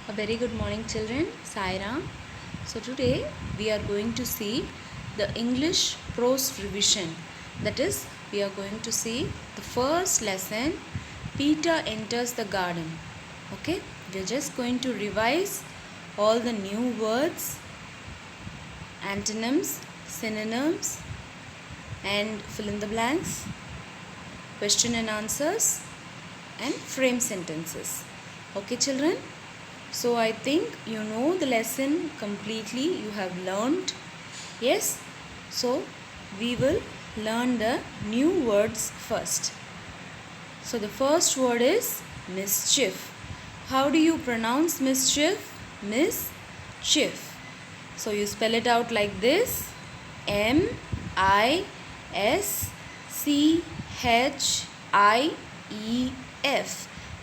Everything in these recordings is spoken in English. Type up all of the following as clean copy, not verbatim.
A very good morning, children. Sai Ram. So today we are going to see the English prose revision. That is, we are going to see the first lesson, Peter enters the garden. Okay, we are just going to revise all the new words, antonyms, synonyms, and fill in the blanks, question and answers, and frame sentences. Okay, children. So I think you know the lesson completely. You have learned. Yes. So we will learn the new words first. So the first word is mischief. How do you pronounce mischief? Mischief. So you spell it out like this: MISCHIEF.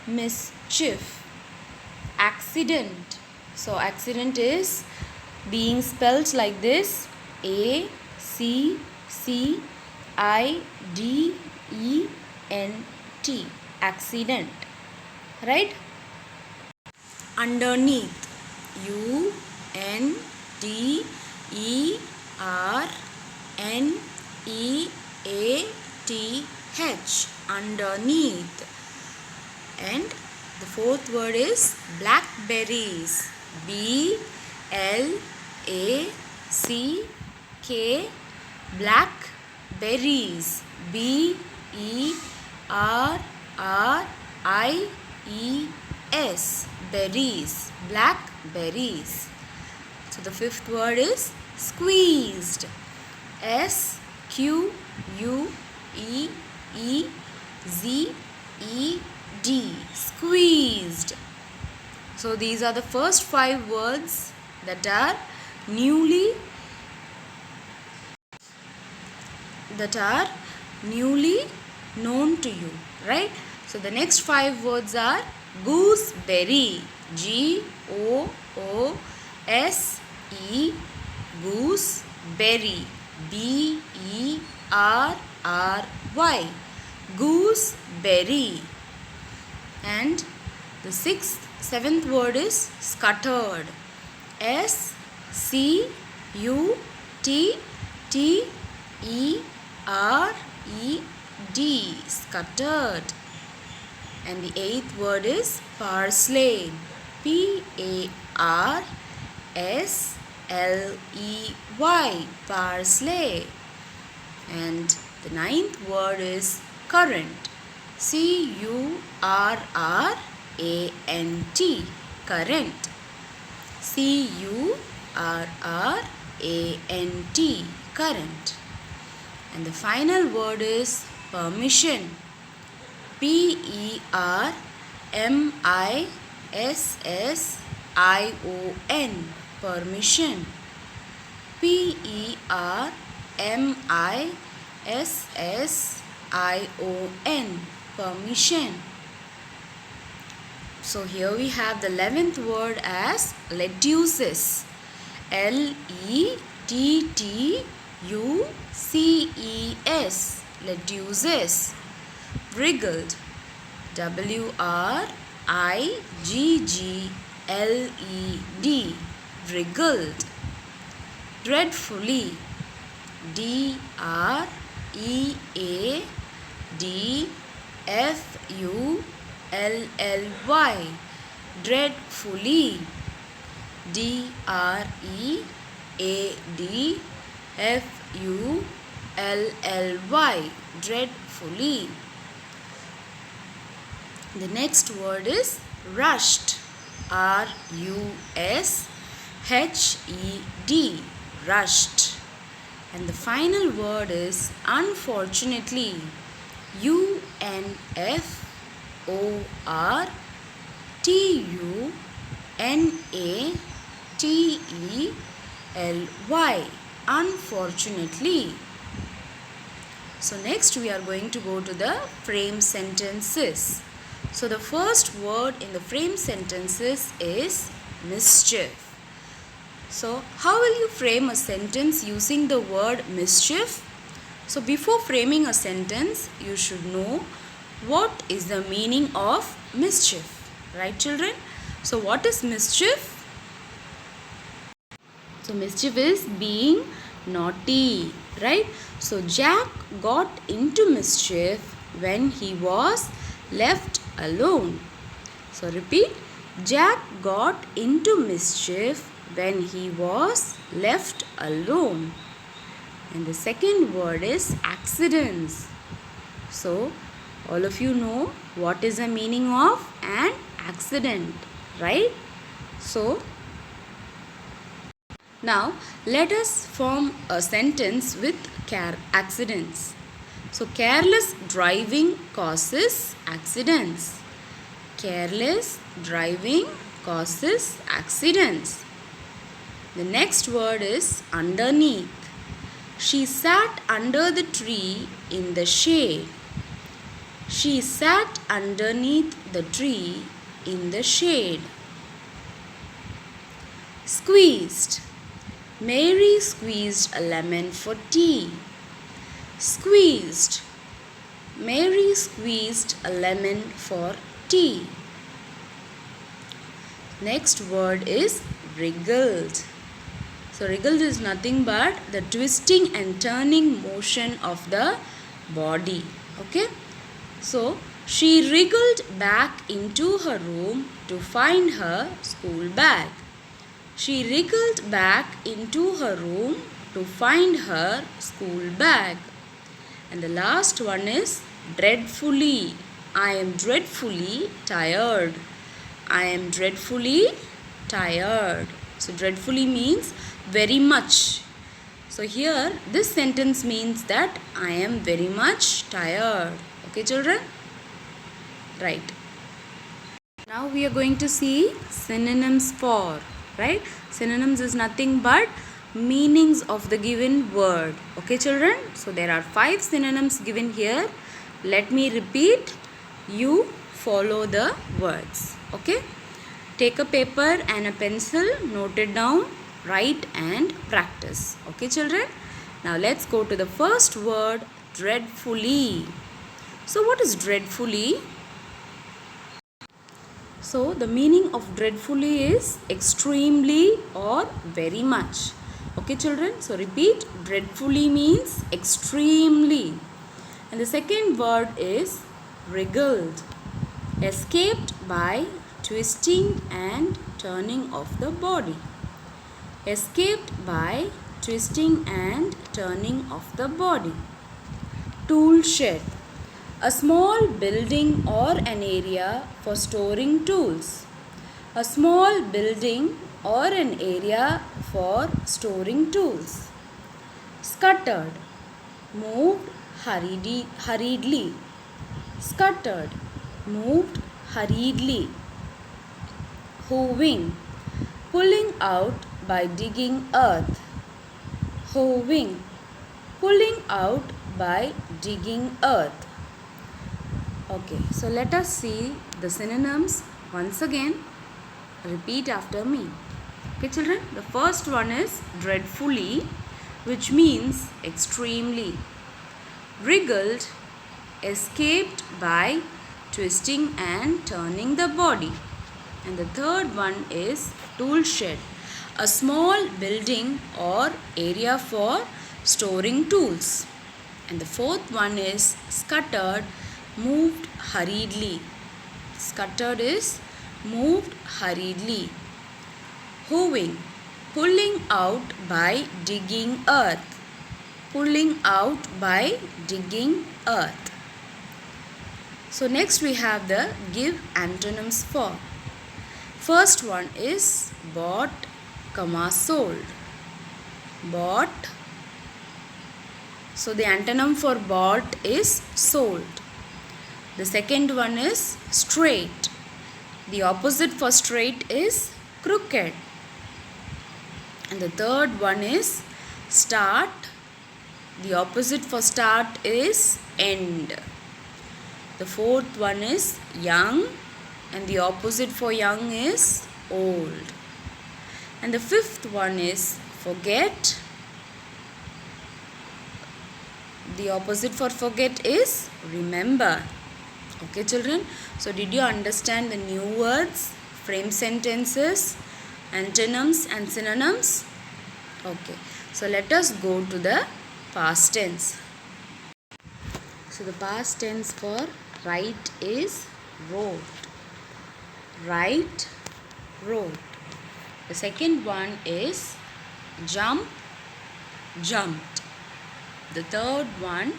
Mischief. Accident. So accident is being spelled like this: ACCIDENT. Accident. Right? Underneath. UNDERNEATH. Underneath. And the fourth word is blackberries. BLACK. Blackberries. BERRIES. Berries. Blackberries. So the fifth word is squeezed. SQUEEZED. Squeezed. So these are the first 5 words that are newly known to you, right? So the next 5 words are gooseberry. GOOSE. Gooseberry. BERRY. Gooseberry. And the seventh word is scattered. SCUTTERED. Scattered. And the 8th word is parsley. PARSLEY. Parsley. And the 9th word is current. CURRANT. Current. CURRANT. Current. And the final word is permission. PERMISSION. Permission. PERMISSION. Permission. So here we have the 11th word as lettuces. LETTUCES. Lettuces. Wriggled. WRIGGLED. Wriggled. Dreadfully. DREADFULLY. Dreadfully. DREADFULLY. Dreadfully. The next word is rushed. RUSHED. Rushed. And the final word is unfortunately. UNFORTUNATELY. Unfortunately. So next we are going to go to the frame sentences. So the first word in the frame sentences is mischief. So how will you frame a sentence using the word mischief? So before framing a sentence, you should know what is the meaning of mischief. Right, children? So what is mischief? So mischief is being naughty, right? So Jack got into mischief when he was left alone. So repeat. Jack got into mischief when he was left alone. And the second word is accidents. So all of you know what is the meaning of an accident, right? So now let us form a sentence with accidents. So careless driving causes accidents. Careless driving causes accidents. The next word is underneath. She sat under the tree in the shade. She sat underneath the tree in the shade. Squeezed. Mary squeezed a lemon for tea. Squeezed. Mary squeezed a lemon for tea. Next word is wriggled. So wriggled is nothing but the twisting and turning motion of the body. Okay. So she wriggled back into her room to find her school bag. She wriggled back into her room to find her school bag. And the last one is dreadfully. I am dreadfully tired. I am dreadfully tired. So dreadfully means very much. So here this sentence means that I am very much tired. Okay children? Right. Now we are going to see synonyms for, right? Synonyms is nothing but meanings of the given word. Okay children? So there are 5 synonyms given here. Let me repeat. You follow the words. Okay? Take a paper and a pencil, note it down, write and practice. Okay children? Now let's go to the first word, dreadfully. So what is dreadfully? So the meaning of dreadfully is extremely or very much. Okay children? So repeat, dreadfully means extremely. And the second word is wriggled. Escaped by twisting and turning of the body. Escaped by twisting and turning of the body. Tool shed. A small building or an area for storing tools. A small building or an area for storing tools. Scuttered. Moved hurriedly. Scuttered. Moved hurriedly. Hoeing. Pulling out by digging earth. Hoeing. Pulling out by digging earth. Okay, so let us see the synonyms once again. Repeat after me. Okay children, the first one is dreadfully, which means extremely. Wriggled, escaped by twisting and turning the body. And the third one is tool shed, a small building or area for storing tools. And the fourth one is scuttered, moved hurriedly. Scuttered is moved hurriedly. Hoeing, pulling out by digging earth. Pulling out by digging earth. So next we have the give antonyms for. First one is bought, sold. Bought. So the antonym for bought is sold. The second one is straight. The opposite for straight is crooked. And the third one is start. The opposite for start is end. The fourth one is young. And the opposite for young is old. And the fifth one is forget. The opposite for forget is remember. Okay children, so did you understand the new words frame sentences, antonyms and synonyms. Okay, so let us go to the past tense. So the past tense for write is wrote. Write, wrote. The second one is jump, jumped. The third one,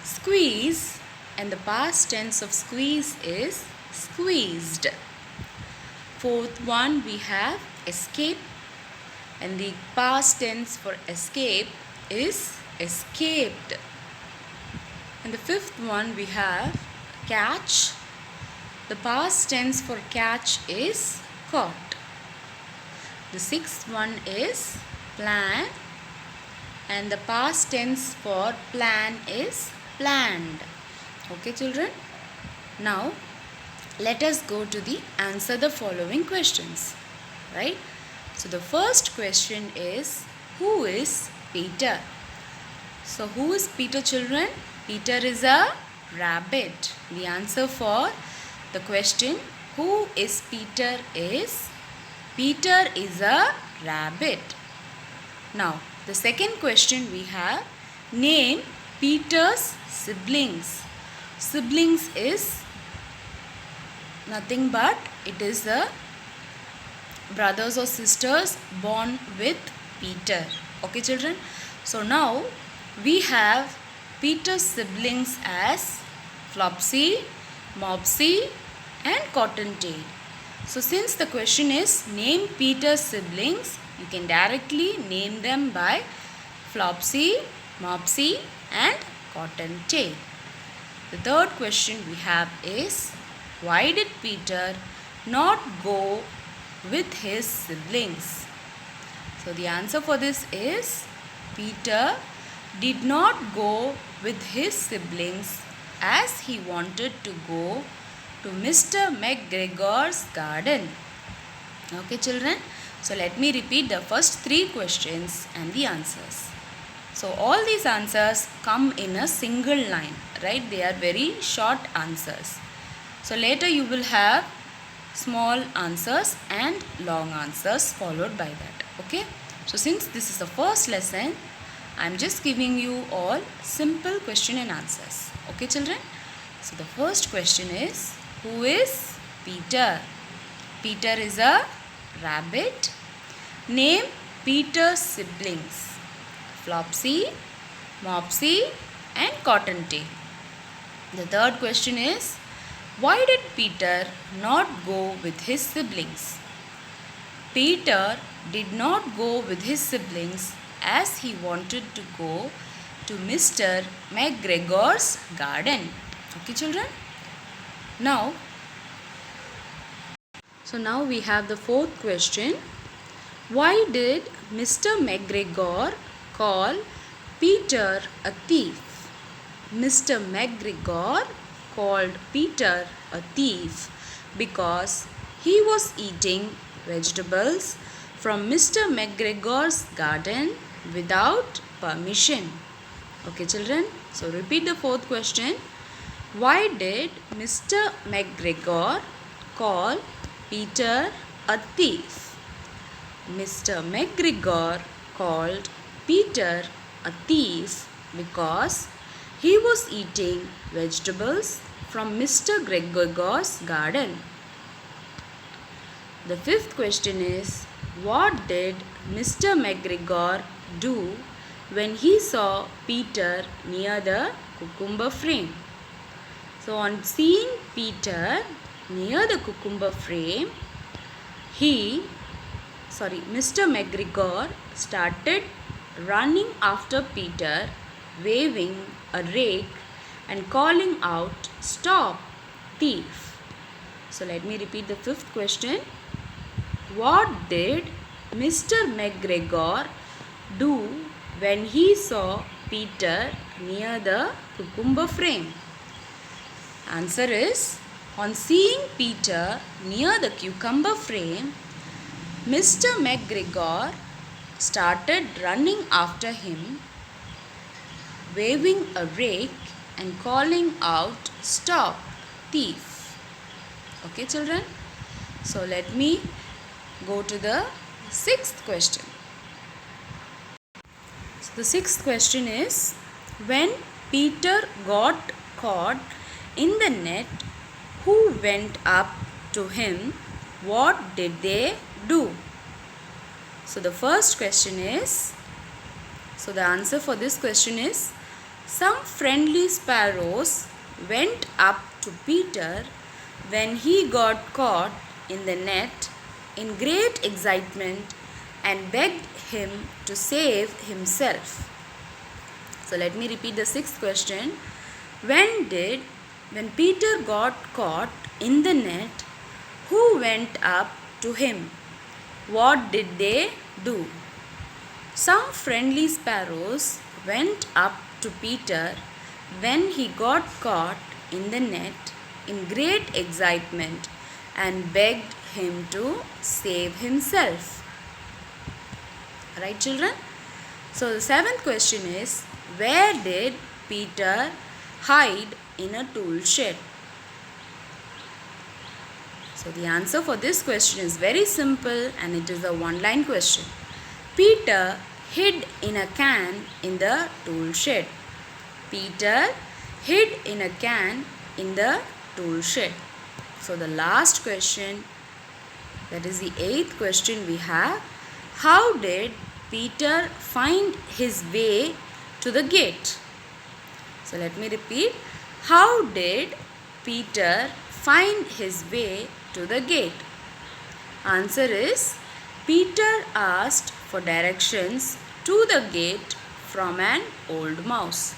squeeze, and the past tense of squeeze is squeezed. Fourth one, we have escape, and the past tense for escape is escaped. And the fifth one, we have catch. The past tense for catch is caught. The sixth one is plan, and the past tense for plan is planned. Okay, children? Now, let us go to the answer the following questions. Right? So, the first question is, who is Peter? So, who is Peter, children? Peter is a rabbit. The answer for the question, who is Peter, is Peter is a rabbit. Now, the second question we have, name Peter's siblings. Siblings is nothing but it is the brothers or sisters born with Peter. Okay, children? So now we have Peter's siblings as Flopsy, Mopsy and Cottontail. So since the question is name Peter's siblings, you can directly name them by Flopsy, Mopsy and Cottontail. The third question we have is, why did Peter not go with his siblings? So the answer for this is, Peter did not go with his siblings as he wanted to go to Mr. McGregor's garden. Okay, children? So let me repeat the first three questions and the answers. So all these answers come in a single line, right? They are very short answers. So later you will have small answers and long answers followed by that. Okay? So since this is the first lesson, I am just giving you all simple question and answers. Okay, children? So the first question is, who is Peter? Peter is a rabbit. Name Peter's siblings. Flopsy, Mopsy and Cottontail. The third question is, why did Peter not go with his siblings? Peter did not go with his siblings as he wanted to go to Mr. McGregor's garden. Okay, children? Now we have the fourth question. Why did Mr. McGregor call Peter a thief? Mr. McGregor called Peter a thief because he was eating vegetables from Mr. McGregor's garden without permission. Okay, children? So repeat the fourth question. Why did Mr. McGregor call Peter a thief? Mr. McGregor called Peter a thief because he was eating vegetables from Mr. McGregor's garden. The fifth question is, what did Mr. McGregor do when he saw Peter near the cucumber frame? So on seeing Peter near the cucumber frame, Mr. McGregor started running after Peter, waving a rake and calling out, "Stop, thief." So let me repeat the fifth question. What did Mr. McGregor do when he saw Peter near the cucumber frame? Answer is, on seeing Peter near the cucumber frame, Mr. McGregor started running after him, waving a rake and calling out, "Stop, thief." Okay, children? So let me go to the sixth question. So the sixth question is, when Peter got caught in the net, who went up to him? What did they do? So the first question is, so the answer for this question is, some friendly sparrows went up to Peter when he got caught in the net in great excitement and begged him to save himself. So let me repeat the sixth question. When Peter got caught in the net, who went up to him? What did they do? Some friendly sparrows went up to Peter when he got caught in the net in great excitement and begged him to save himself. Right, children? So the seventh question is, where did Peter hide in a tool shed? So the answer for this question is very simple, and it is a one-line question. Peter hid in a can in the tool shed. Peter hid in a can in the tool shed. So the last question, that is the eighth question we have. How did Peter find his way to the gate? So let me repeat. How did Peter find his way to the gate? Answer is, Peter asked for directions to the gate from an old mouse.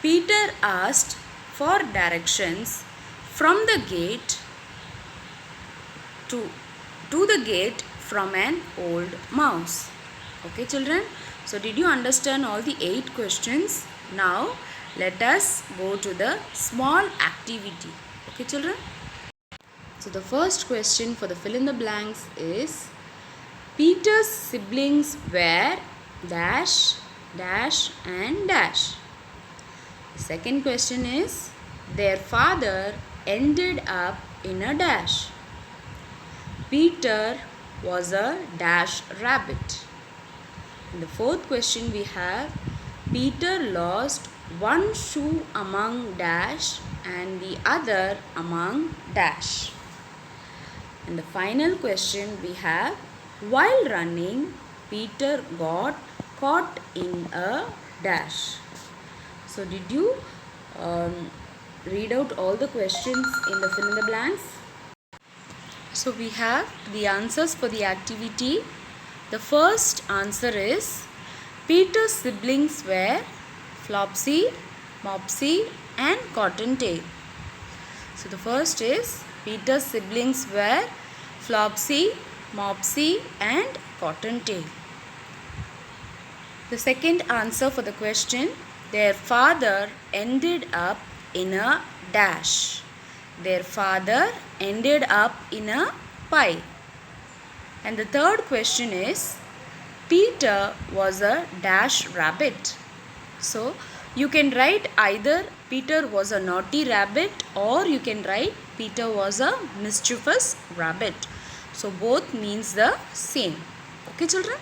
Peter asked for directions from the gate to the gate from an old mouse. Okay, children? So did you understand all the 8 questions? Now let us go to the small activity. Okay, children? So the first question for the fill in the blanks is, Peter's siblings were dash, dash and dash. The second question is, their father ended up in a dash. Peter was a dash rabbit. In the fourth question we have, Peter lost one shoe among dash and the other among dash. And the final question we have, while running, Peter got caught in a dash. So did you read out all the questions in the fill in the blanks? So we have the answers for the activity. The first answer is, Peter's siblings were Flopsy, Mopsy and Cottontail. So the first is, Peter's siblings were Flopsy, Mopsy and Cottontail. The second answer for the question, their father ended up in a dash. Their father ended up in a pie. And the third question is, Peter was a dash rabbit. So you can write either Peter was a naughty rabbit, or you can write Peter was a mischievous rabbit. So both means the same. Okay, children?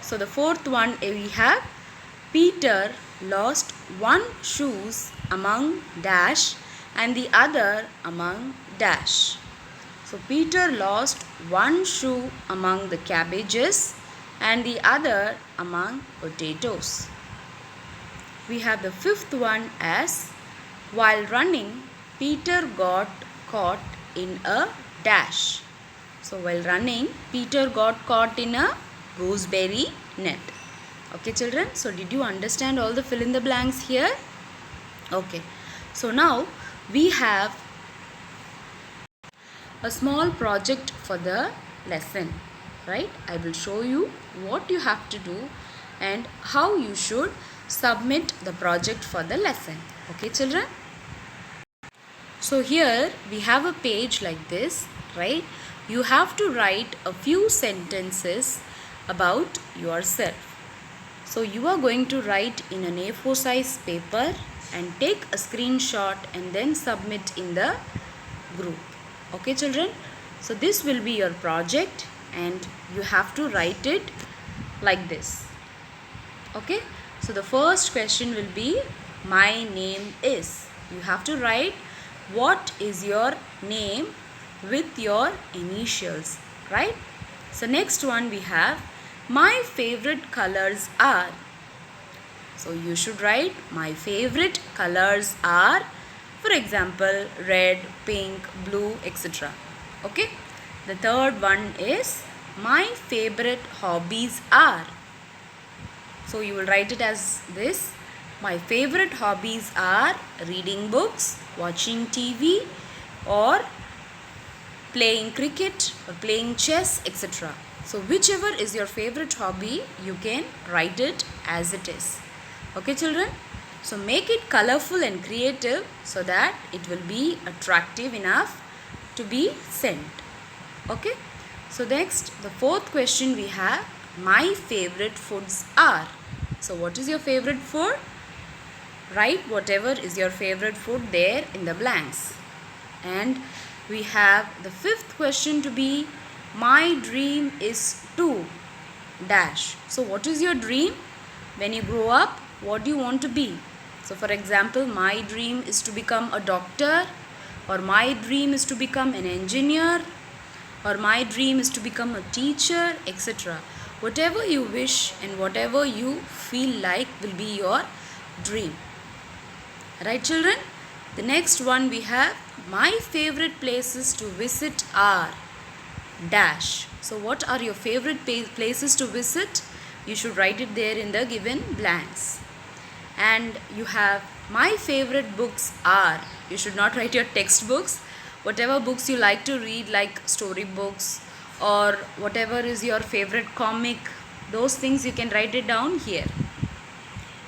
So the fourth one we have, Peter lost one shoes among dash and the other among dash. So Peter lost one shoe among the cabbages and the other among potatoes. We have the fifth one as, while running, Peter got caught in a dash. So while running, Peter got caught in a gooseberry net. Okay, children? So did you understand all the fill in the blanks here? Okay. So now we have a small project for the lesson, right? I will show you what you have to do and how you should submit the project for the lesson. Okay, children? So here we have a page like this, right? You have to write a few sentences about yourself. So you are going to write in an A4 size paper and take a screenshot and then submit in the group. Okay, children? So this will be your project and you have to write it like this. Okay, so the first question will be my name is. You have to write what is your name with your initials, right? So next one we have my favorite colors are. So you should write my favorite colors are, for example, red, pink, blue, etc. Okay, the third one is my favorite hobbies are. So you will write it as this. My favorite hobbies are reading books, watching TV, or playing cricket or playing chess, etc. So whichever is your favorite hobby, you can write it as it is. Okay children, so make it colorful and creative so that it will be attractive enough to be sent. Okay, so next, the fourth question we have my favorite foods are. So what is your favorite food? Write whatever is your favorite food there in the blanks. And we have the fifth question to be my dream is to dash. So what is your dream? When you grow up, what do you want to be? So for example, my dream is to become a doctor, or my dream is to become an engineer, or my dream is to become a teacher, etc. Whatever you wish and whatever you feel like will be your dream. Right children? The next one we have my favorite places to visit are dash. So what are your favorite places to visit? You should write it there in the given blanks. And you have my favorite books are. You should not write your textbooks. Whatever books you like to read, like story books or whatever is your favorite comic, those things you can write it down here.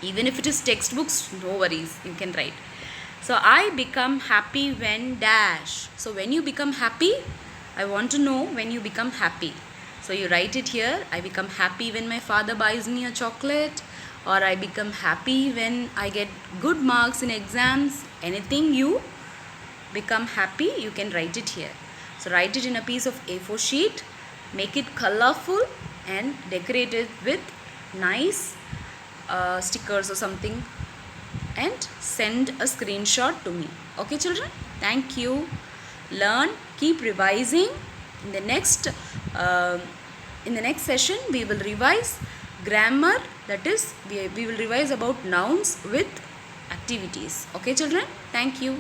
Even if it is textbooks, no worries, you can write. So I become happy when dash. So when you become happy, I want to know when you become happy. So you write it here. I become happy when my father buys me a chocolate, or I become happy when I get good marks in exams. Anything you become happy, you can write it here. So write it in a piece of A4 sheet, make it colorful and decorate it with nice stickers or something, and send a screenshot to me. Okay children, thank you. Learn, keep revising. In the next session we will revise grammar, that is we will revise about nouns with activities. Okay children, thank you.